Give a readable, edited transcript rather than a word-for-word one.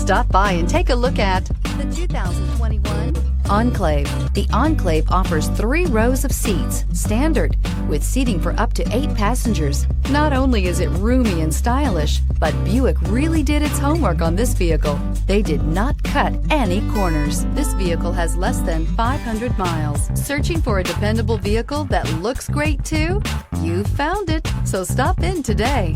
Stop by and take a look at the 2021 Enclave. The Enclave offers 3 rows of seats, standard, with seating for up to 8 passengers. Not only is it roomy and stylish, but Buick really did its homework on this vehicle. They did not cut any corners. This vehicle has less than 500 miles. Searching for a dependable vehicle that looks great too? You found it, so stop in today.